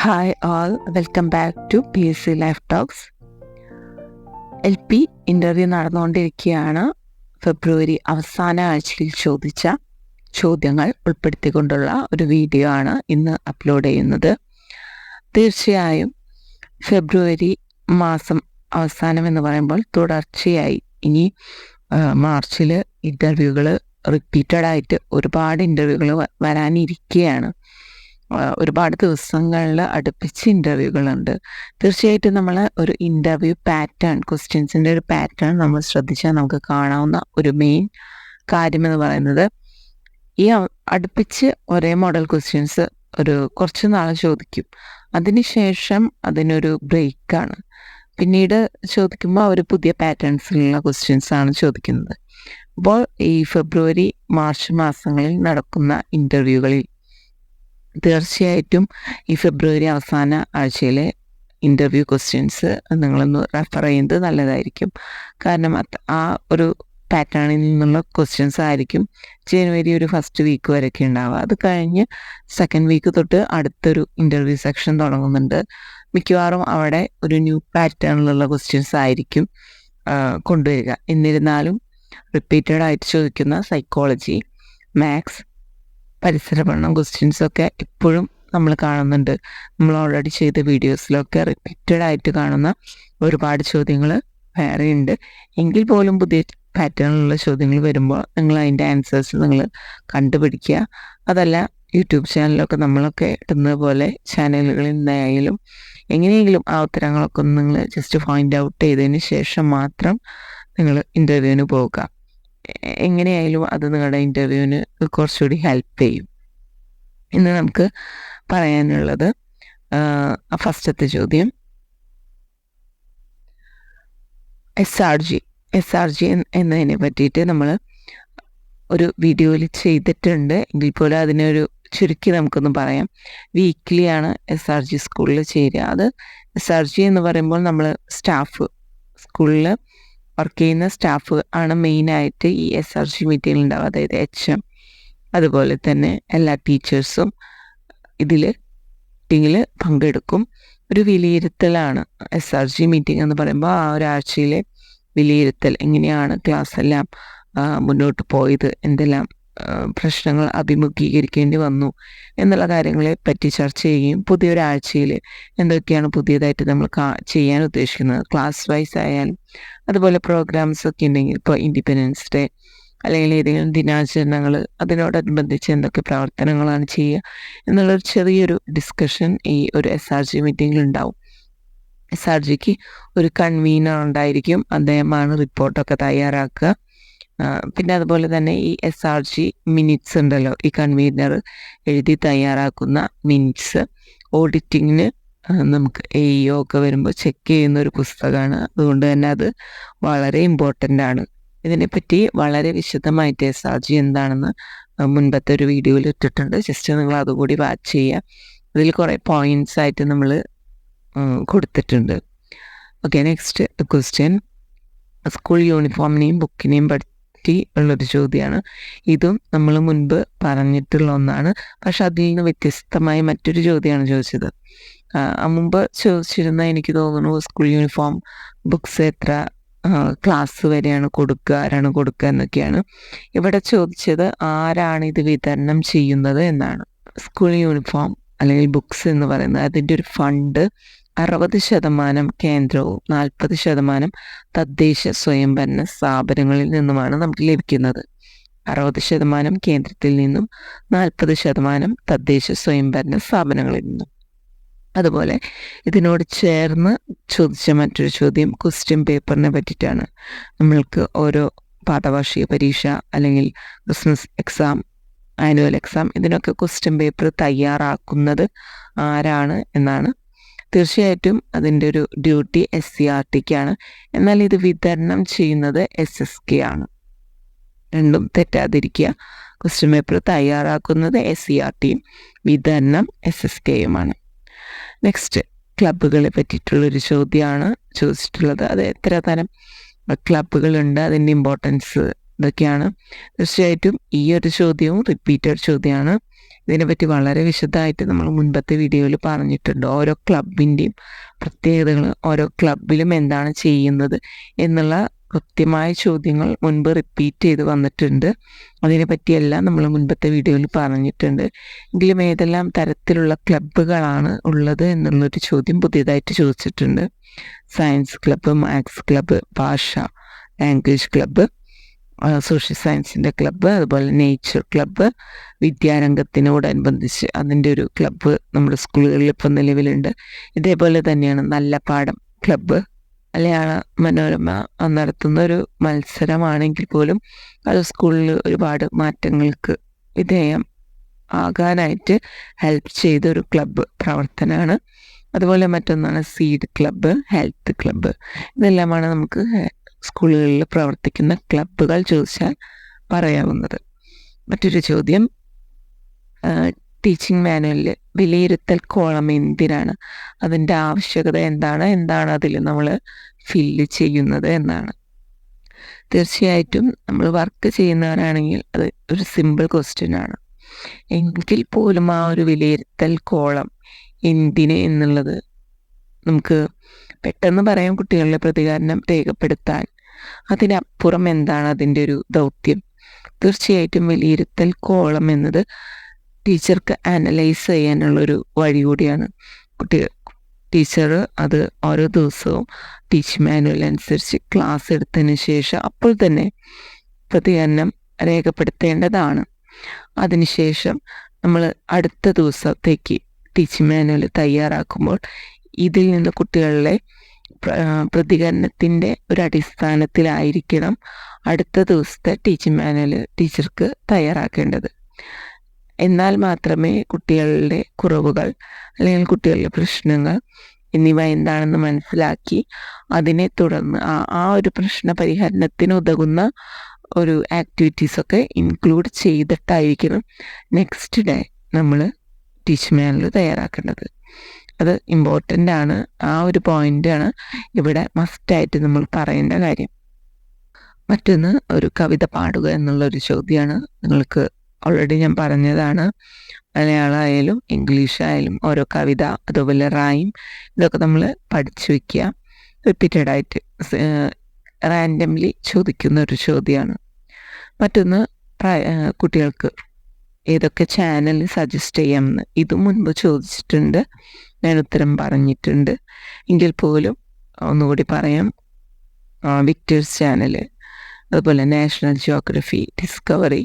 Hi all, welcome back to PSC life talks. LP interview നടന്നുകൊണ്ടിരിക്കുകയാണ്. February അവസാന ആഴ്ചയിൽ ചോദിച്ച ചോദ്യങ്ങൾ ഉൾപ്പെടുത്തിക്കൊണ്ടുള്ള ഒരു വീഡിയോ ആണ് ഇന്ന് അപ്ലോഡ് ചെയ്യുന്നത്. തീർച്ചയായും ഫെബ്രുവരി മാസം അവസാനം എന്ന് പറയുമ്പോൾ തുടർച്ചയായി ഇനി മാർച്ചിൽ ഇൻ്റർവ്യൂകൾ റിപ്പീറ്റഡായിട്ട് ഒരുപാട് ഇൻ്റർവ്യൂകൾ വരാനിരിക്കുകയാണ്. ഒരുപാട് ദിവസങ്ങളിൽ അടുപ്പിച്ച് ഇൻ്റർവ്യൂകളുണ്ട്. തീർച്ചയായിട്ടും നമ്മൾ ഒരു ഇൻ്റർവ്യൂ പാറ്റേൺ, ക്വസ്റ്റ്യൻസിൻ്റെ ഒരു പാറ്റേൺ നമ്മൾ ശ്രദ്ധിച്ചാൽ നമുക്ക് കാണാവുന്ന ഒരു മെയിൻ കാര്യമെന്ന് പറയുന്നത് ഈ അടുപ്പിച്ച് ഒരേ മോഡൽ ക്വസ്റ്റ്യൻസ് ഒരു കുറച്ച് നാൾ ചോദിക്കും. അതിനുശേഷം അതിനൊരു ബ്രേക്കാണ്. പിന്നീട് ചോദിക്കുമ്പോൾ അവർ പുതിയ പാറ്റേൺസിലുള്ള ക്വസ്റ്റ്യൻസാണ് ചോദിക്കുന്നത്. അപ്പോൾ ഈ ഫെബ്രുവരി മാർച്ച് മാസങ്ങളിൽ നടക്കുന്ന ഇൻ്റർവ്യൂകളിൽ തീർച്ചയായിട്ടും ഈ ഫെബ്രുവരി അവസാന ആഴ്ചയിലെ ഇൻ്റർവ്യൂ ക്വസ്റ്റ്യൻസ് നിങ്ങളൊന്ന് റെഫർ ചെയ്യുന്നത് നല്ലതായിരിക്കും. കാരണം ആ ഒരു പാറ്റേണിൽ നിന്നുള്ള ക്വസ്റ്റ്യൻസ് ആയിരിക്കും ജനുവരി ഒരു ഫസ്റ്റ് വീക്ക് വരെയൊക്കെ ഉണ്ടാവുക. അത് കഴിഞ്ഞ് സെക്കൻഡ് വീക്ക് തൊട്ട് അടുത്തൊരു ഇൻ്റർവ്യൂ സെക്ഷൻ തുടങ്ങുന്നുണ്ട്. മിക്കവാറും അവിടെ ഒരു ന്യൂ പാറ്റേണിലുള്ള ക്വസ്റ്റ്യൻസ് ആയിരിക്കും കൊണ്ടുവരിക. എന്നിരുന്നാലും റിപ്പീറ്റഡ് ആയിട്ട് ചോദിക്കുന്ന സൈക്കോളജി, മാത്സ്, പരിസര പഠനം ക്വസ്റ്റ്യൻസൊക്കെ ഇപ്പോഴും നമ്മൾ കാണുന്നുണ്ട്. നമ്മൾ ഓൾറെഡി ചെയ്ത വീഡിയോസിലൊക്കെ റിപ്പീറ്റഡ് ആയിട്ട് കാണുന്ന ഒരുപാട് ചോദ്യങ്ങൾ വേറെയുണ്ട്. എങ്കിൽ പോലും പുതിയ പാറ്റേണിലുള്ള ചോദ്യങ്ങൾ വരുമ്പോൾ നിങ്ങൾ അതിൻ്റെ ആൻസേഴ്സ് നിങ്ങൾ കണ്ടുപിടിക്കുക. അതല്ല യൂട്യൂബ് ചാനലൊക്കെ നമ്മളൊക്കെ ഇടുന്നത് പോലെ ചാനലുകളിൽ നിന്നായാലും എങ്ങനെയെങ്കിലും ആ ഉത്തരങ്ങളൊക്കെ ഒന്ന് നിങ്ങൾ ജസ്റ്റ് ഫൈൻഡ് ഔട്ട് ചെയ്തതിന് ശേഷം മാത്രം നിങ്ങൾ ഇൻ്റർവ്യൂവിന് പോകുക. എങ്ങനെയായാലും അത് നിങ്ങളുടെ ഇൻ്റർവ്യൂവിന് കുറച്ചുകൂടി ഹെൽപ്പ് ചെയ്യും. ഇന്ന് നമുക്ക് പറയാനുള്ളത് ഫസ്റ്റത്തെ ചോദ്യം SRG എന്നതിനെ പറ്റിയിട്ട് നമ്മൾ ഒരു വീഡിയോയിൽ ചെയ്തിട്ടുണ്ട്. എങ്കിൽ പോലും അതിനൊരു ചുരുക്കി നമുക്കൊന്ന് പറയാം. വീക്ക്ലിയാണ് SRG സ്കൂളിൽ ചേരുക. അത് SRG എന്ന് പറയുമ്പോൾ നമ്മൾ സ്കൂളിൽ വർക്ക് ചെയ്യുന്ന സ്റ്റാഫ് ആണ് മെയിനായിട്ട് ഈ SRG മീറ്റിങ്ങിൽ ഉണ്ടാവുക. അതായത് HM, അതുപോലെ തന്നെ എല്ലാ ടീച്ചേഴ്സും മീറ്റിങ്ങിൽ പങ്കെടുക്കും. ഒരു വിലയിരുത്തലാണ് SRG മീറ്റിംഗ് എന്ന് പറയുമ്പോൾ. ആ ഒരാഴ്ചയിലെ വിലയിരുത്തൽ, എങ്ങനെയാണ് ക്ലാസ് എല്ലാം മുന്നോട്ട് പോയത്, എന്തെല്ലാം പ്രശ്നങ്ങൾ അഭിമുഖീകരിക്കേണ്ടി വന്നു എന്നുള്ള കാര്യങ്ങളെ പറ്റി ചർച്ച ചെയ്യുകയും പുതിയൊരാഴ്ചയിൽ എന്തൊക്കെയാണ് പുതിയതായിട്ട് നമ്മൾ ചെയ്യാൻ ഉദ്ദേശിക്കുന്നത്, ക്ലാസ് വൈസ് ആയാലും അതുപോലെ പ്രോഗ്രാംസ് ഒക്കെ ഉണ്ടെങ്കിൽ, ഇപ്പോൾ ഇൻഡിപെൻഡൻസ് ഡേ അല്ലെങ്കിൽ ഏതെങ്കിലും ദിനാചരണങ്ങൾ, അതിനോടനുബന്ധിച്ച് എന്തൊക്കെ പ്രവർത്തനങ്ങളാണ് ചെയ്യുക എന്നുള്ളൊരു ചെറിയൊരു ഡിസ്കഷൻ ഈ ഒരു SRG മീറ്റിങ്ങിൽ ഉണ്ടാവും. SRGക്ക് ഒരു കൺവീനർ ഉണ്ടായിരിക്കും. അദ്ദേഹമാണ് റിപ്പോർട്ടൊക്കെ തയ്യാറാക്കുക. പിന്നെ അതുപോലെ തന്നെ ഈ SRG മിനിറ്റ്സ് ഉണ്ടല്ലോ, ഈ കൺവീനർ എഴുതി തയ്യാറാക്കുന്ന മിനിറ്റ്സ് ഓഡിറ്റിങ്ങിന് നമുക്ക് AEO ഒക്കെ വരുമ്പോൾ ചെക്ക് ചെയ്യുന്ന ഒരു പുസ്തകമാണ്. അതുകൊണ്ട് തന്നെ അത് വളരെ ഇമ്പോർട്ടൻ്റ് ആണ്. ഇതിനെപ്പറ്റി വളരെ വിശദമായിട്ട് SRG എന്താണെന്ന് മുൻപത്തെ ഒരു വീഡിയോയിൽ ഇട്ടിട്ടുണ്ട്. ജസ്റ്റ് നിങ്ങൾ അതുകൂടി വാച്ച് ചെയ്യുക. അതിൽ കുറേ പോയിൻറ്റ്സ് ആയിട്ട് നമ്മൾ കൊടുത്തിട്ടുണ്ട്. ഓക്കെ, നെക്സ്റ്റ് ക്വസ്റ്റ്യൻ സ്കൂൾ യൂണിഫോമിനെയും ബുക്കിനെയും പറ്റി ഉള്ളൊരു ചോദ്യമാണ്. ഇതും നമ്മൾ മുൻപ് പറഞ്ഞിട്ടുള്ള ഒന്നാണ്. പക്ഷെ അതിൽ നിന്ന് വ്യത്യസ്തമായി മറ്റൊരു ചോദ്യമാണ് ചോദിച്ചത്. മുമ്പ് ചോദിച്ചിരുന്ന, എനിക്ക് തോന്നുന്നു, സ്കൂൾ യൂണിഫോം ബുക്സ് എത്ര ക്ലാസ് വരെയാണ് കൊടുക്കുക, ആരാണ് കൊടുക്കുക എന്നൊക്കെയാണ്. ഇവിടെ ചോദിച്ചത് ആരാണ് ഇത് വിതരണം ചെയ്യുന്നത് എന്നാണ്. സ്കൂൾ യൂണിഫോം അല്ലെങ്കിൽ ബുക്സ് എന്ന് പറയുന്നത് അതിൻ്റെ ഒരു ഫണ്ട് 60% കേന്ദ്രവും 40% തദ്ദേശ സ്വയംഭരണ സ്ഥാപനങ്ങളിൽ നിന്നുമാണ് നമുക്ക് ലഭിക്കുന്നത്. 60% കേന്ദ്രത്തിൽ നിന്നും 40% തദ്ദേശ സ്വയംഭരണ സ്ഥാപനങ്ങളിൽ നിന്നും. അതുപോലെ ഇതിനോട് ചേർന്ന് ചോദിച്ച മറ്റൊരു ചോദ്യം ക്വസ്റ്റ്യൻ പേപ്പറിനെ പറ്റിയിട്ടാണ്. നമ്മൾക്ക് ഓരോ പാദവാർഷിക പരീക്ഷ അല്ലെങ്കിൽ ക്രിസ്മസ് എക്സാം, ആനുവൽ എക്സാം, ഇതിനൊക്കെ ക്വസ്റ്റ്യൻ പേപ്പർ തയ്യാറാക്കുന്നത് ആരാണ് എന്നാണ്. തീർച്ചയായിട്ടും അതിൻ്റെ ഒരു ഡ്യൂട്ടി SCERTക്കാണ്. എന്നാൽ ഇത് വിതരണം ചെയ്യുന്നത് SSK ആണ്. രണ്ടും തെറ്റാതിരിക്കുക. ക്വസ്റ്റ്യൻ പേപ്പർ തയ്യാറാക്കുന്നത് SCERTയും വിതരണം SSKയുമാണ്. നെക്സ്റ്റ് ക്ലബ്ബുകളെ പറ്റിയിട്ടുള്ളൊരു ചോദ്യമാണ് ചോദിച്ചിട്ടുള്ളത്. അത് എത്ര തരം ക്ലബ്ബുകളുണ്ട്, അതിൻ്റെ ഇമ്പോർട്ടൻസ് ഇതൊക്കെയാണ്. തീർച്ചയായിട്ടും ഈ ഒരു ചോദ്യവും റിപ്പീറ്റഡ് ചോദ്യമാണ്. ഇതിനെപ്പറ്റി വളരെ വിശദമായിട്ട് നമ്മൾ മുൻപത്തെ വീഡിയോയിൽ പറഞ്ഞിട്ടുണ്ട്. ഓരോ ക്ലബിൻ്റെയും പ്രത്യേകതകൾ, ഓരോ ക്ലബിലും എന്താണ് ചെയ്യുന്നത് എന്നുള്ള കൃത്യമായ ചോദ്യങ്ങൾ മുൻപ് റിപ്പീറ്റ് ചെയ്ത് വന്നിട്ടുണ്ട്. അതിനെപ്പറ്റിയെല്ലാം നമ്മൾ മുൻപത്തെ വീഡിയോയിൽ പറഞ്ഞിട്ടുണ്ട്. എങ്കിലും ഏതെല്ലാം തരത്തിലുള്ള ക്ലബ്ബുകളാണ് ഉള്ളത് എന്നുള്ളൊരു ചോദ്യം പുതിയതായിട്ട് ചോദിച്ചിട്ടുണ്ട്. സയൻസ് ക്ലബ്ബ്, മാത്സ് ക്ലബ്ബ്, ഭാഷ ലാംഗ്വേജ് ക്ലബ്ബ്, സോഷ്യൽ സയൻസിൻ്റെ ക്ലബ്ബ്, അതുപോലെ നേച്ചർ ക്ലബ്ബ്, വിദ്യാരംഗത്തിനോടനുബന്ധിച്ച് അതിൻ്റെ ഒരു ക്ലബ്ബ് നമ്മുടെ സ്കൂളുകളിൽ ഇപ്പം നിലവിലുണ്ട്. ഇതേപോലെ തന്നെയാണ് നല്ല പാഠം ക്ലബ്ബ്. മലയാള മനോരമ നടത്തുന്ന ഒരു മത്സരമാണെങ്കിൽ പോലും അത് സ്കൂളിൽ ഒരുപാട് മാറ്റങ്ങൾക്ക് വിധേയം ആകാനായിട്ട് ഹെൽപ്പ് ചെയ്ത ഒരു ക്ലബ്ബ് പ്രവർത്തനമാണ്. അതുപോലെ മറ്റൊന്നാണ് സീഡ് ക്ലബ്ബ്, ഹെൽത്ത് ക്ലബ്ബ്. ഇതെല്ലാമാണ് നമുക്ക് സ്കൂളുകളിൽ പ്രവർത്തിക്കുന്ന ക്ലബ്ബുകൾ ചോദിച്ചാൽ പറയാവുന്നത്. മറ്റൊരു ചോദ്യം, ടീച്ചിങ് മാനുവലിൽ വിലയിരുത്തൽ കോളം എന്തിനാണ്, അതിൻ്റെ ആവശ്യകത എന്താണ് അതിൽ നമ്മൾ ഫില്ല് ചെയ്യുന്നത് എന്നാണ്. തീർച്ചയായിട്ടും നമ്മൾ വർക്ക് ചെയ്യുന്നവരാണെങ്കിൽ അത് ഒരു സിമ്പിൾ ക്വസ്റ്റ്യൻ ആണ്. എങ്കിൽ പോലും ആ ഒരു വിലയിരുത്തൽ കോളം എന്തിന് എന്നുള്ളത് നമുക്ക് പെട്ടെന്ന് പറയാം. കുട്ടികളുടെ പ്രതികരണം രേഖപ്പെടുത്താൻ. അതിനപ്പുറം എന്താണ് അതിൻ്റെ ഒരു ദൗത്യം? തീർച്ചയായിട്ടും വിലയിരുത്തൽ കോളം എന്നത് ടീച്ചർക്ക് അനലൈസ് ചെയ്യാനുള്ളൊരു വഴി കൂടിയാണ്. ടീച്ചർ അത് ഓരോ ദിവസവും ടീച്ചിങ് മാനുവൽ അനുസരിച്ച് ക്ലാസ് എടുത്തതിന് ശേഷം അപ്പോൾ തന്നെ പ്രതികരണം രേഖപ്പെടുത്തേണ്ടതാണ്. അതിനുശേഷം നമ്മൾ അടുത്ത ദിവസത്തേക്ക് ടീച്ചിങ് മാനുവൽ തയ്യാറാക്കുമ്പോൾ ഇതിൽ നിന്ന് കുട്ടികളുടെ പ്രതികരണത്തിൻ്റെ ഒരു അടിസ്ഥാനത്തിലായിരിക്കണം അടുത്ത ദിവസത്തെ ടീച്ചിങ് മാനുവൽ ടീച്ചർക്ക് തയ്യാറാക്കേണ്ടത്. എന്നാൽ മാത്രമേ കുട്ടികളുടെ കുറവുകൾ അല്ലെങ്കിൽ കുട്ടികളുടെ പ്രശ്നങ്ങൾ എന്നിവ എന്താണെന്ന് മനസ്സിലാക്കി അതിനെ തുടർന്ന് ആ ഒരു പ്രശ്ന പരിഹരണത്തിന് ഉതകുന്ന ഒരു ആക്ടിവിറ്റീസൊക്കെ ഇൻക്ലൂഡ് ചെയ്തിട്ടായിരിക്കണം നെക്സ്റ്റ് ഡേ നമ്മൾ ടീച്ചിങ് മാനുവൽ തയ്യാറാക്കേണ്ടത്. അത് ഇമ്പോർട്ടൻ്റ് ആണ്. ആ ഒരു പോയിൻ്റാണ് ഇവിടെ മസ്റ്റായിട്ട് നമ്മൾ പറയേണ്ട കാര്യം. മറ്റൊന്ന്, ഒരു കവിത പാടുക എന്നുള്ളൊരു ചോദ്യമാണ്. നിങ്ങൾക്ക് ഓൾറെഡി ഞാൻ പറഞ്ഞതാണ്, മലയാളമായാലും ഇംഗ്ലീഷായാലും ഓരോ കവിത, അതുപോലെ റൈം, ഇതൊക്കെ നമ്മൾ പഠിച്ചു വയ്ക്കുക. റിപ്പീറ്റഡായിട്ട് റാൻഡംലി ചോദിക്കുന്ന ഒരു ചോദ്യമാണ്. മറ്റൊന്ന്, കുട്ടികൾക്ക് ഏതൊക്കെ ചാനൽ സജസ്റ്റ് ചെയ്യാമെന്ന് ഇതും മുൻപ് ചോദിച്ചിട്ടുണ്ട്. ഞാൻ ഉത്തരം പറഞ്ഞിട്ടുണ്ട്. എങ്കിൽ പോലും ഒന്നുകൂടി പറയാം. വിക്ടേഴ്സ് ചാനൽ, അതുപോലെ നാഷണൽ ജിയോഗ്രഫി, ഡിസ്കവറി,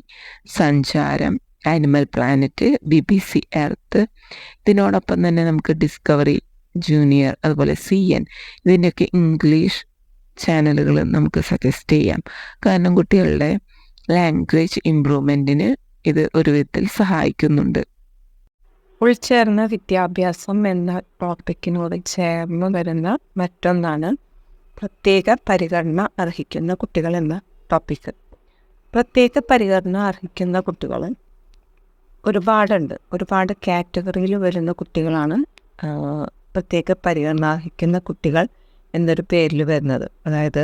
സഞ്ചാരം, ആനിമൽ പ്ലാനറ്റ്, BBC എർത്ത്. ഇതിനോടൊപ്പം തന്നെ നമുക്ക് ഡിസ്കവറി ജൂനിയർ, അതുപോലെ CN, ഇതിൻ്റെയൊക്കെ ഇംഗ്ലീഷ് ചാനലുകൾ നമുക്ക് സജസ്റ്റ് ചെയ്യാം. കാരണം കുട്ടികളുടെ ലാംഗ്വേജ് ഇംപ്രൂവ്മെൻറ്റിന് ഇത് ഒരു വിധത്തിൽ സഹായിക്കുന്നുണ്ട്. ഉൾച്ചേർന്ന വിദ്യാഭ്യാസം എന്ന ടോപ്പിക്കിനോട് ചേർന്ന് വരുന്ന മറ്റൊന്നാണ് പ്രത്യേക പരിഗണന അർഹിക്കുന്ന കുട്ടികൾ എന്ന ടോപ്പിക്ക്. പ്രത്യേക പരിഗണന അർഹിക്കുന്ന കുട്ടികൾ ഒരുപാടുണ്ട്. ഒരുപാട് കാറ്റഗറിയിൽ വരുന്ന കുട്ടികളാണ് പ്രത്യേക പരിഗണന അർഹിക്കുന്ന കുട്ടികൾ എന്നൊരു പേരിൽ വരുന്നത്. അതായത്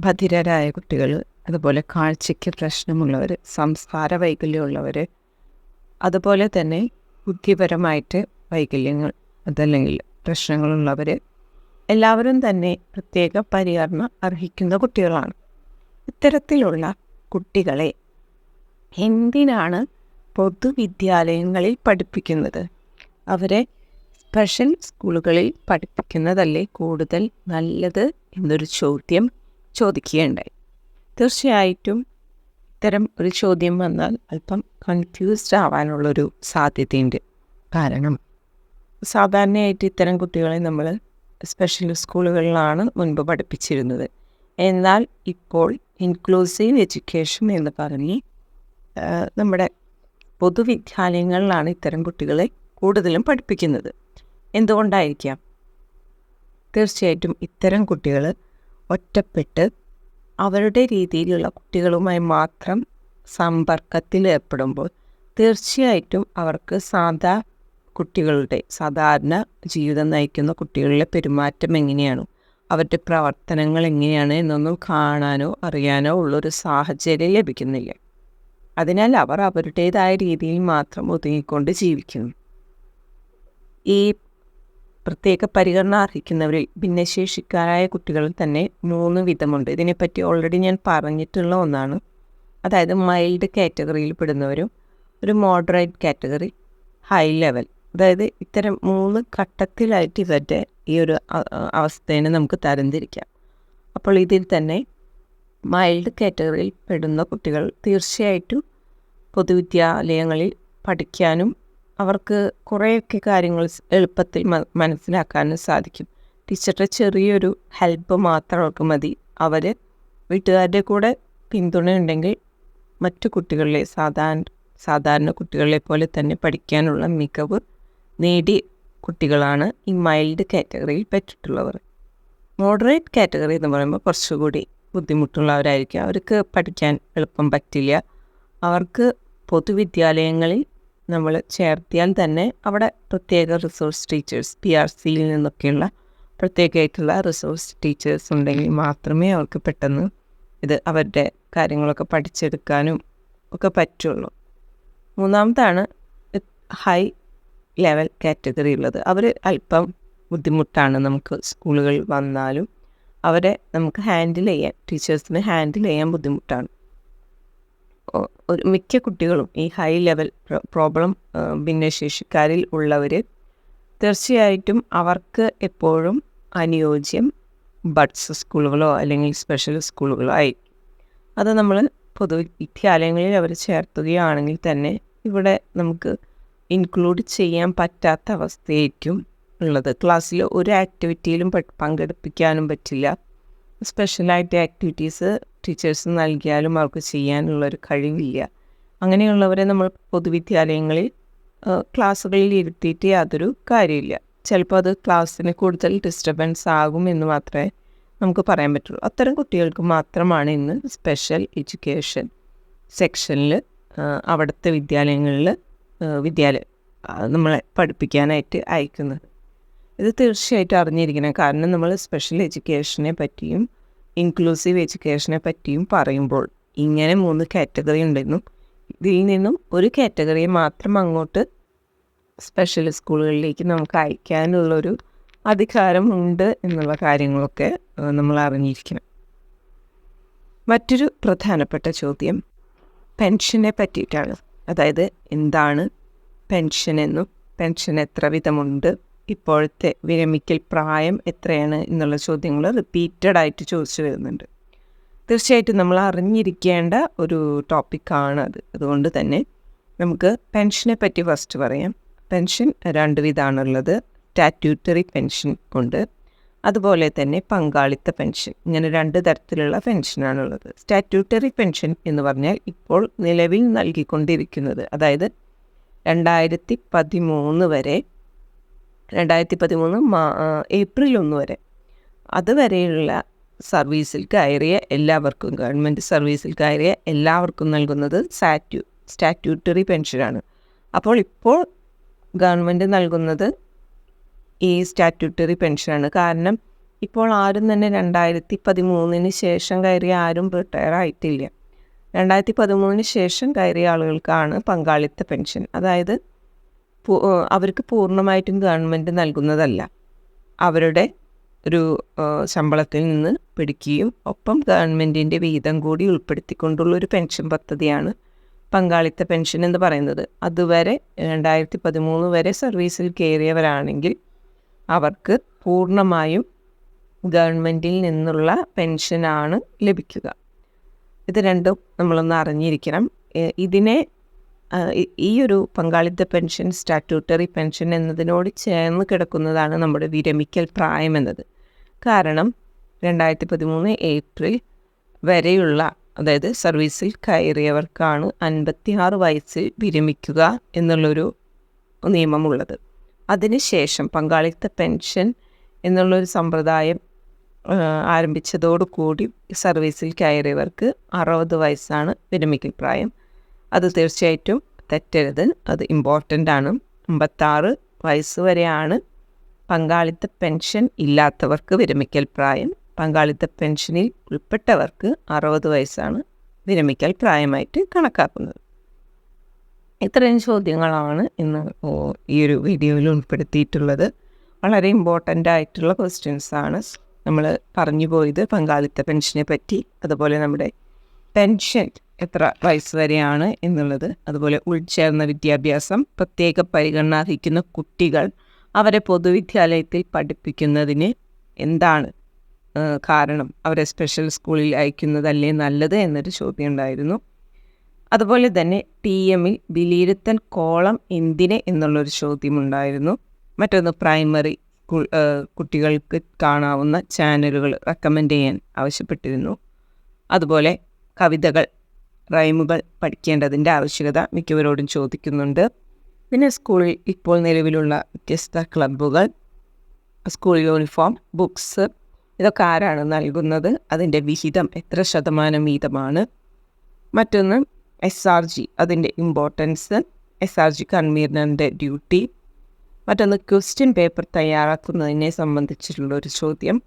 ബധിരരായ കുട്ടികൾ, അതുപോലെ കാഴ്ചയ്ക്ക് പ്രശ്നമുള്ളവർ, സംസ്കാര വൈകല്യമുള്ളവർ, അതുപോലെ തന്നെ ബുദ്ധിപരമായിട്ട് വൈകല്യങ്ങൾ അതല്ലെങ്കിൽ പ്രശ്നങ്ങളുള്ളവർ, എല്ലാവരും തന്നെ പ്രത്യേക പരിഗണന അർഹിക്കുന്ന കുട്ടികളാണ്. ഇത്തരത്തിലുള്ള കുട്ടികളെ എന്തിനാണ് പൊതുവിദ്യാലയങ്ങളിൽ പഠിപ്പിക്കുന്നത്? അവരെ സ്പെഷ്യൽ സ്കൂളുകളിൽ പഠിപ്പിക്കുന്നതല്ലേ കൂടുതൽ നല്ലത് എന്നൊരു ചോദ്യം ചോദിക്കുകയുണ്ടായി. തീർച്ചയായിട്ടും ഇത്തരം ഒരു ചോദ്യം വന്നാൽ അല്പം കൺഫ്യൂസ്ഡ് ആവാനുള്ളൊരു സാധ്യതയുണ്ട്. കാരണം സാധാരണയായിട്ട് ഇത്തരം കുട്ടികളെ നമ്മൾ സ്പെഷ്യൽ സ്കൂളുകളിലാണ് മുൻപ് പഠിപ്പിച്ചിരുന്നത്. എന്നാൽ ഇപ്പോൾ ഇൻക്ലൂസീവ് എഡ്യൂക്കേഷൻ എന്ന് പറഞ്ഞ് നമ്മുടെ പൊതുവിദ്യാലയങ്ങളിലാണ് ഇത്തരം കുട്ടികളെ കൂടുതലും പഠിപ്പിക്കുന്നത്. എന്തുകൊണ്ടായിരിക്കാം? തീർച്ചയായിട്ടും ഇത്തരം കുട്ടികൾ ഒറ്റപ്പെട്ട് അവരുടെ രീതിയിലുള്ള കുട്ടികളുമായി മാത്രം സമ്പർക്കത്തിൽ ഏർപ്പെടുമ്പോൾ തീർച്ചയായിട്ടും അവർക്ക് സാധാരണ ജീവിതം നയിക്കുന്ന കുട്ടികളുടെ പെരുമാറ്റം എങ്ങനെയാണ്, അവരുടെ പ്രവർത്തനങ്ങൾ എങ്ങനെയാണ് എന്നൊന്നും കാണാനോ അറിയാനോ ഉള്ളൊരു സാഹചര്യം ലഭിക്കുന്നില്ല. അതിനാൽ അവർ അവരുടേതായ രീതിയിൽ മാത്രം ഒതുങ്ങിക്കൊണ്ട് ജീവിക്കുന്നു. ഈ പ്രത്യേക പരിഗണന അർഹിക്കുന്നവരിൽ ഭിന്നശേഷിക്കാരായ കുട്ടികളിൽ തന്നെ 3 വിധമുണ്ട്. ഇതിനെപ്പറ്റി ഓൾറെഡി ഞാൻ പറഞ്ഞിട്ടുള്ള ഒന്നാണ്. അതായത് മൈൽഡ് കാറ്റഗറിയിൽ പെടുന്നവരും, ഒരു മോഡറേറ്റ് കാറ്റഗറി, ഹൈ ലെവൽ. അതായത് ഇത്തരം 3 ഘട്ടത്തിലായിട്ട് ഇവരുടെ ഈ ഒരു അവസ്ഥയെ നമുക്ക് തരംതിരിക്കാം. അപ്പോൾ ഇതിൽ തന്നെ മൈൽഡ് കാറ്റഗറിയിൽ പെടുന്ന കുട്ടികൾ തീർച്ചയായിട്ടും പൊതുവിദ്യാലയങ്ങളിൽ പഠിക്കാനും അവർക്ക് കുറേയൊക്കെ കാര്യങ്ങൾ എളുപ്പത്തിൽ മനസ്സിലാക്കാനും സാധിക്കും. ടീച്ചറുടെ ചെറിയൊരു ഹെൽപ്പ് മാത്രം അവർക്ക് മതി. അവർ വീട്ടുകാരുടെ കൂടെ പിന്തുണയുണ്ടെങ്കിൽ മറ്റു കുട്ടികളിലെ സാധാരണ കുട്ടികളെ പോലെ തന്നെ പഠിക്കാനുള്ള മികവ് നേടിയ കുട്ടികളാണ് ഈ മൈൽഡ് കാറ്റഗറിയിൽ പെട്ടിട്ടുള്ളവർ. മോഡറേറ്റ് കാറ്റഗറി എന്ന് പറയുമ്പോൾ കുറച്ചുകൂടി ബുദ്ധിമുട്ടുള്ളവരായിരിക്കും. അവർക്ക് പഠിക്കാൻ എളുപ്പം പറ്റില്ല. അവർക്ക് പൊതുവിദ്യാലയങ്ങളിൽ നമ്മൾ ചേർത്തിയാൽ തന്നെ അവിടെ പ്രത്യേക റിസോഴ്സ് ടീച്ചേഴ്സ്, PRCയിൽ നിന്നൊക്കെയുള്ള പ്രത്യേകമായിട്ടുള്ള റിസോഴ്സ് ടീച്ചേഴ്സ് ഉണ്ടെങ്കിൽ മാത്രമേ അവർക്ക് പെട്ടെന്ന് അവരുടെ കാര്യങ്ങളൊക്കെ പഠിച്ചെടുക്കാനും ഒക്കെ പറ്റുള്ളൂ. മൂന്നാമതാണ് ഹൈ ലെവൽ കാറ്റഗറി ഉള്ളത്. അവർ അല്പം ബുദ്ധിമുട്ടാണ്. നമുക്ക് സ്കൂളുകളിൽ വന്നാലും അവരെ നമുക്ക് ടീച്ചേഴ്സിന് ഹാൻഡിൽ ചെയ്യാൻ ബുദ്ധിമുട്ടാണ്. മിക്ക കുട്ടികളും ഈ ഹൈ ലെവൽ പ്രോബ്ലം ഭിന്നശേഷിക്കാരിൽ ഉള്ളവർ തീർച്ചയായിട്ടും അവർക്ക് എപ്പോഴും അനുയോജ്യം ബഡ്സ് സ്കൂളുകളോ അല്ലെങ്കിൽ സ്പെഷ്യൽ സ്കൂളുകളോ ആയിരിക്കും. അത് നമ്മൾ പൊതുവിദ്യാലയങ്ങളിൽ അവർ ചേർത്തുകയാണെങ്കിൽ തന്നെ ഇവിടെ നമുക്ക് ഇൻക്ലൂഡ് ചെയ്യാൻ പറ്റാത്ത അവസ്ഥയായിരിക്കും ഉള്ളത്. ക്ലാസ്സിൽ ഒരു ആക്ടിവിറ്റിയിലും പങ്കെടുപ്പിക്കാനും പറ്റില്ല. സ്പെഷ്യലായിട്ട് ആക്ടിവിറ്റീസ് ടീച്ചേഴ്സ് നൽകിയാലും അവർക്ക് ചെയ്യാനുള്ളൊരു കഴിവില്ല. അങ്ങനെയുള്ളവരെ നമ്മൾ പൊതുവിദ്യാലയങ്ങളിൽ ക്ലാസ്സുകളിൽ ഇരുത്തിയിട്ട് യാതൊരു കാര്യമില്ല. ചിലപ്പോൾ അത് ക്ലാസ്സിന് കൂടുതൽ ഡിസ്റ്റർബൻസ് ആകും എന്ന് മാത്രമേ നമുക്ക് പറയാൻ പറ്റുള്ളൂ. അത്തരം കുട്ടികൾക്ക് മാത്രമാണ് ഇന്ന് സ്പെഷ്യൽ എഡ്യൂക്കേഷൻ സെക്ഷനിൽ അവിടുത്തെ വിദ്യാലയങ്ങളിൽ നമ്മളെ പഠിപ്പിക്കാനായിട്ട് അയക്കുന്നത്. ഇത് തീർച്ചയായിട്ടും അറിഞ്ഞിരിക്കണം. കാരണം നമ്മൾ സ്പെഷ്യൽ എഡ്യൂക്കേഷനെ പറ്റിയും ഇൻക്ലൂസീവ് എഡ്യൂക്കേഷനെ പറ്റിയും പറയുമ്പോൾ ഇങ്ങനെ 3 കാറ്റഗറി ഉണ്ടെന്നും ഇതിൽ നിന്നും ഒരു കാറ്റഗറിയെ മാത്രം അങ്ങോട്ട് സ്പെഷ്യൽ സ്കൂളുകളിലേക്ക് നമുക്ക് അയക്കാനുള്ളൊരു അധികാരം ഉണ്ട് എന്നുള്ള കാര്യങ്ങളൊക്കെ നമ്മൾ അറിഞ്ഞിരിക്കണം. മറ്റൊരു പ്രധാനപ്പെട്ട ചോദ്യം പെൻഷനെ പറ്റിയിട്ടാണ്. അതായത് എന്താണ് പെൻഷൻ എന്നും പെൻഷൻ എത്ര വിധമുണ്ട്, ഇപ്പോഴത്തെ വിരമിക്കൽ പ്രായം എത്രയാണ് എന്നുള്ള ചോദ്യങ്ങൾ റിപ്പീറ്റഡായിട്ട് ചോദിച്ചു വരുന്നുണ്ട്. തീർച്ചയായിട്ടും നമ്മൾ അറിഞ്ഞിരിക്കേണ്ട ഒരു ടോപ്പിക്കാണ് അത്. അതുകൊണ്ട് തന്നെ നമുക്ക് പെൻഷനെ പറ്റി ഫസ്റ്റ് പറയാം. പെൻഷൻ 2 വിധമാണുള്ളത്. സ്റ്റാറ്റ്യൂട്ടറി പെൻഷൻ ഉണ്ട്, അതുപോലെ തന്നെ പങ്കാളിത്ത പെൻഷൻ. ഇങ്ങനെ 2 തരത്തിലുള്ള പെൻഷനാണുള്ളത്. സ്റ്റാറ്റ്യൂട്ടറി പെൻഷൻ എന്ന് പറഞ്ഞാൽ ഇപ്പോൾ നിലവിൽ നൽകിക്കൊണ്ടിരിക്കുന്നത്, അതായത് 2013 വരെ, 2013 ഏപ്രിൽ 1 വരെ, അതുവരെയുള്ള സർവീസിൽ കയറിയ എല്ലാവർക്കും, ഗവൺമെൻറ് സർവീസിൽ കയറിയ എല്ലാവർക്കും നൽകുന്നത് സ്റ്റാറ്റ്യൂട്ടറി പെൻഷനാണ്. അപ്പോൾ ഇപ്പോൾ ഗവൺമെൻറ് നൽകുന്നത് ഈ സ്റ്റാറ്റ്യൂട്ടറി പെൻഷനാണ്. കാരണം ഇപ്പോൾ ആരും തന്നെ 2013 ശേഷം കയറിയ ആരും റിട്ടയർ ആയിട്ടില്ല. 2013 ശേഷം കയറിയ ആളുകൾക്കാണ് പങ്കാളിത്ത പെൻഷൻ. അതായത് അവർക്ക് പൂർണ്ണമായിട്ടും ഗവൺമെൻറ് നൽകുന്നതല്ല, അവരുടെ ഒരു ശമ്പളത്തിൽ നിന്ന് പിടിക്കുകയും ഒപ്പം ഗവൺമെൻറ്റിൻ്റെ വിഹിതം കൂടി ഉൾപ്പെടുത്തിക്കൊണ്ടുള്ളൊരു പെൻഷൻ പദ്ധതിയാണ് പങ്കാളിത്ത പെൻഷൻ എന്ന് പറയുന്നത്. അതുവരെ 2013 വരെ സർവീസിൽ കയറിയവരാണെങ്കിൽ അവർക്ക് പൂർണ്ണമായും ഗവൺമെൻറ്റിൽ നിന്നുള്ള പെൻഷനാണ് ലഭിക്കുക. ഇത് രണ്ടും നമ്മളൊന്ന് അറിഞ്ഞിരിക്കണം. ഇതിനെ ഈ ഒരു പങ്കാളിത്ത പെൻഷൻ, സ്റ്റാറ്റ്യൂട്ടറി പെൻഷൻ എന്നതിനോട് ചേർന്ന് കിടക്കുന്നതാണ് നമ്മുടെ വിരമിക്കൽ പ്രായം എന്നത്. കാരണം 2013 ഏപ്രിൽ വരെയുള്ള, അതായത് സർവീസിൽ കയറിയവർക്കാണ് 56 വയസ്സിൽ വിരമിക്കുക എന്നുള്ളൊരു നിയമമുള്ളത്. അതിനുശേഷം പങ്കാളിത്ത പെൻഷൻ എന്നുള്ളൊരു സമ്പ്രദായം ആരംഭിച്ചതോടുകൂടി സർവീസിൽ കയറിയവർക്ക് 60 വയസ്സാണ് വിരമിക്കൽ പ്രായം. അത് തീർച്ചയായിട്ടും തെറ്റരുത്, അത് ഇമ്പോർട്ടൻ്റ് ആണ്. 56 വയസ്സ് വരെയാണ് പങ്കാളിത്ത പെൻഷൻ ഇല്ലാത്തവർക്ക് വിരമിക്കൽ പ്രായം. പങ്കാളിത്ത പെൻഷനിൽ ഉൾപ്പെട്ടവർക്ക് 60 വയസ്സാണ് വിരമിക്കൽ പ്രായമായിട്ട് കണക്കാക്കുന്നത്. ഇത്രയും ചോദ്യങ്ങളാണ് ഇന്ന് ഈ ഒരു വീഡിയോയിൽ ഉൾപ്പെടുത്തിയിട്ടുള്ളത്. വളരെ ഇമ്പോർട്ടൻ്റ് ആയിട്ടുള്ള ക്വസ്റ്റ്യൻസ് ആണ് നമ്മൾ പറഞ്ഞു പോയത്. പങ്കാളിത്ത പെൻഷനെ പറ്റി, അതുപോലെ നമ്മുടെ പെൻഷൻ എത്ര വയസ്സ് വരെയാണ് എന്നുള്ളത്, അതുപോലെ ഉൾച്ചേർന്ന വിദ്യാഭ്യാസം, പ്രത്യേക പരിഗണന അർഹിക്കുന്ന കുട്ടികൾ അവരെ പൊതുവിദ്യാലയത്തിൽ പഠിപ്പിക്കുന്നതിന് എന്താണ് കാരണം, അവരെ സ്പെഷ്യൽ സ്കൂളിൽ അയക്കുന്നതല്ലേ നല്ലത് എന്നൊരു ചോദ്യം ഉണ്ടായിരുന്നു. അതുപോലെ തന്നെ TM-ൽ വിലയിരുത്തൽ കോളം എന്തിന് എന്നുള്ളൊരു ചോദ്യമുണ്ടായിരുന്നു. മറ്റൊന്ന് പ്രൈമറി സ്കൂൾ കുട്ടികൾക്ക് കാണാവുന്ന ചാനലുകൾ റെക്കമെൻഡ് ചെയ്യാൻ ആവശ്യപ്പെട്ടിരുന്നു. അതുപോലെ കവിതകൾ, റൈമുകൾ പഠിക്കേണ്ടതിൻ്റെ ആവശ്യകത മിക്കവരോടും ചോദിക്കുന്നുണ്ട്. പിന്നെ സ്കൂളിൽ ഇപ്പോൾ നിലവിലുള്ള വ്യത്യസ്ത ക്ലബ്ബുകൾ, സ്കൂൾ യൂണിഫോം, ബുക്സ്, ഇതൊക്കെ ആരാണ് നൽകുന്നത്, അതിൻ്റെ വിഹിതം എത്ര ശതമാനം വീതമാണ്. മറ്റൊന്ന് SRG, അതിൻ്റെ ഇമ്പോർട്ടൻസ്, SRG കൺവീനറിൻ്റെ ഡ്യൂട്ടി. മറ്റൊന്ന് ക്വസ്റ്റ്യൻ പേപ്പർ തയ്യാറാക്കുന്നതിനെ സംബന്ധിച്ചിട്ടുള്ളൊരു ചോദ്യം.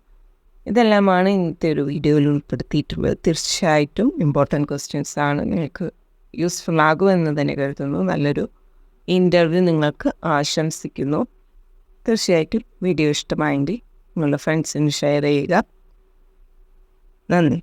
ഇതെല്ലാമാണ് ഇന്നത്തെ ഒരു വീഡിയോയിൽ ഉൾപ്പെടുത്തിയിട്ടുള്ളത്. തീർച്ചയായിട്ടും ഇമ്പോർട്ടൻറ്റ് ക്വസ്റ്റ്യൻസ് ആണ്, നിങ്ങൾക്ക് യൂസ്ഫുൾ ആകുമെന്ന് തന്നെ കരുതുന്നു. നല്ലൊരു ഇൻ്റർവ്യൂ നിങ്ങൾക്ക് ആശംസിക്കുന്നു. തീർച്ചയായിട്ടും വീഡിയോ ഇഷ്ടമായെങ്കിൽ നിങ്ങളുടെ ഫ്രണ്ട്സിന് ഷെയർ ചെയ്യുക. നന്ദി.